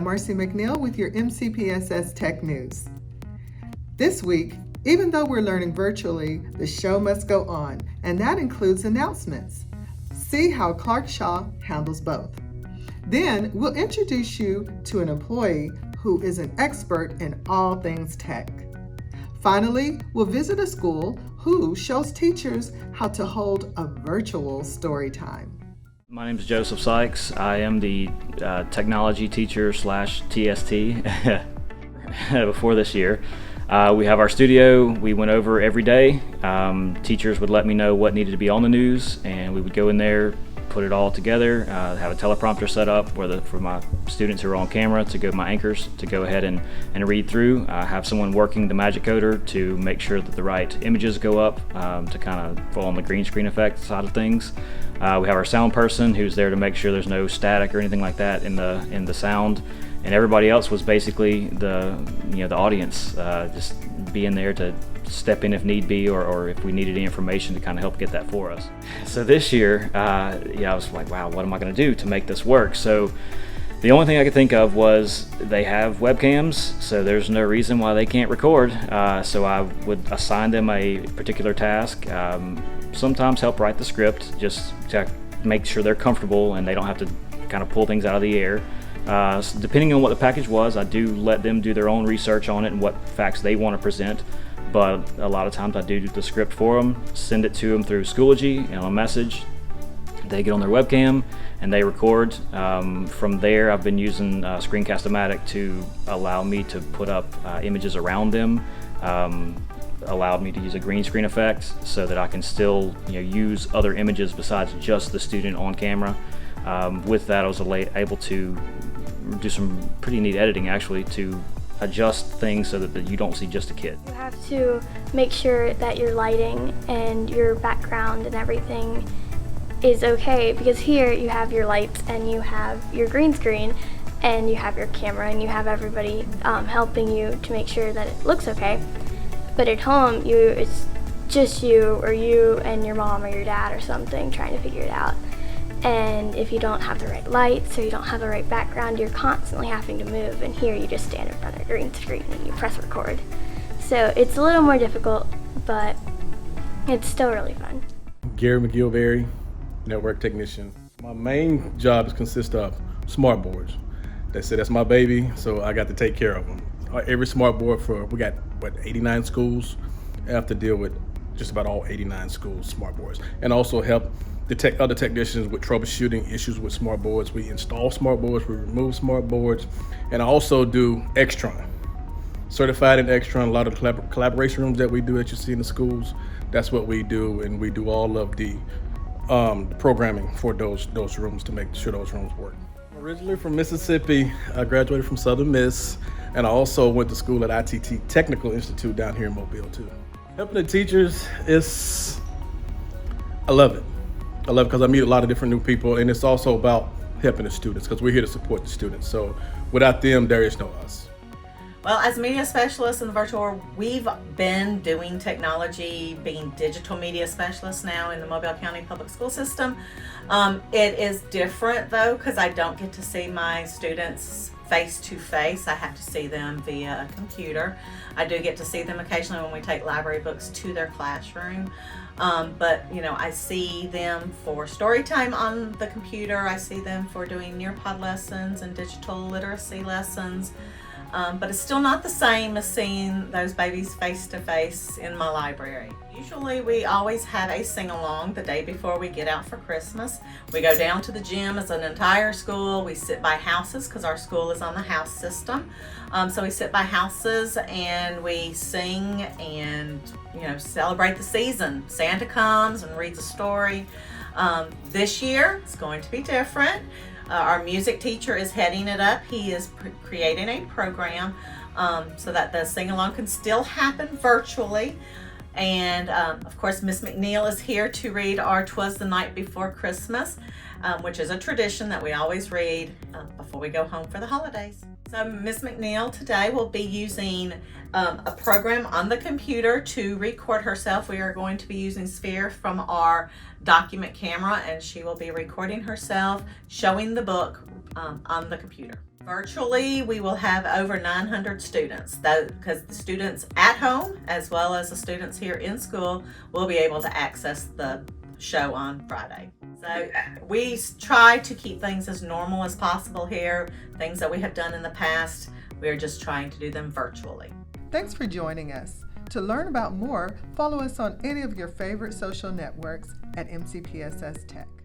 I'm Marcy McNeil with your mcpssTECH Tech News. This week, even though we're learning virtually, the show must go on, and that includes announcements. See how Clark Shaw handles both. Then we'll introduce you to an employee who is an expert in all things tech. Finally, we'll visit a school who shows teachers how to hold a virtual story time. My name is Joseph Sykes. I am the technology teacher / TST before this year. We have our studio. We went over every day. Teachers would let me know what needed to be on the news, and we would go in there, put it all together, have a teleprompter set up for my students who are on camera to go my anchors to go ahead and read through. Have someone working the magic coder to make sure that the right images go up to kind of fall on the green screen effect side of things. We have our sound person who's there to make sure there's no static or anything like that in the sound, and everybody else was basically the audience, just being there to step in if need be, or if we needed any information to kind of help get that for us. So this year, I was like, wow, what am I going to do to make this work? So the only thing I could think of was they have webcams, so there's no reason why they can't record. So I would assign them a particular task, sometimes help write the script, just to make sure they're comfortable and they don't have to kind of pull things out of the air. So depending on what the package was, I do let them do their own research on it and what facts they want to present. But a lot of times I do the script for them, send it to them through Schoology and a message. They get on their webcam and they record. From there, I've been using Screencast-O-Matic to allow me to put up images around them. Allowed me to use a green screen effect so that I can still use other images besides just the student on camera. With that, I was able to do some pretty neat editing actually to adjust things so that you don't see just a kid. You have to make sure that your lighting and your background and everything is okay, because here you have your lights and you have your green screen and you have your camera and you have everybody helping you to make sure that it looks okay. But at home, it's just you and your mom or your dad or something trying to figure it out. And if you don't have the right lights or you don't have the right background, you're constantly having to move, and here you just stand in front of a green screen and you press record. So it's a little more difficult, but it's still really fun. Gary McGillberry, network technician. My main job consists of smart boards. That's my baby, so I got to take care of them. Every smart board we got 89 schools. I have to deal with just about all 89 schools' smart boards, and also help the other technicians with troubleshooting issues with smart boards. We install smart boards, we remove smart boards, and I also do Extron. Certified in Extron, a lot of the collaboration rooms that we do that you see in the schools, that's what we do, and we do all of the programming for those rooms to make sure those rooms work. I'm originally from Mississippi. I graduated from Southern Miss, and I also went to school at ITT Technical Institute down here in Mobile too. Helping the teachers I love it. I love it because I meet a lot of different new people, and it's also about helping the students because we're here to support the students. So without them, there is no us. Well, as media specialists in the virtual world, we've been doing technology, being digital media specialists now in the Mobile County Public School System. It is different though, because I don't get to see my students face to face. I have to see them via a computer. I do get to see them occasionally when we take library books to their classroom. But I see them for story time on the computer. I see them for doing Nearpod lessons and digital literacy lessons. But it's still not the same as seeing those babies face to face in my library. Usually we always have a sing-along the day before we get out for Christmas. We go down to the gym as an entire school. We sit by houses because our school is on the house system. So we sit by houses and we sing and celebrate the season. Santa comes and reads a story. This year it's going to be different. Our music teacher is heading it up. He is creating a program so that the sing-along can still happen virtually. And of course, Miss McNeil is here to read our 'Twas the Night Before Christmas, which is a tradition that we always read before we go home for the holidays. So Miss McNeil today will be using a program on the computer to record herself. We are going to be using Sphere from our document camera, and she will be recording herself, showing the book on the computer. Virtually, we will have over 900 students, though, because the students at home as well as the students here in school will be able to access the show on Friday. So we try to keep things as normal as possible here. Things that we have done in the past, we're just trying to do them virtually. Thanks for joining us. To learn about more, follow us on any of your favorite social networks at mcpssTECH.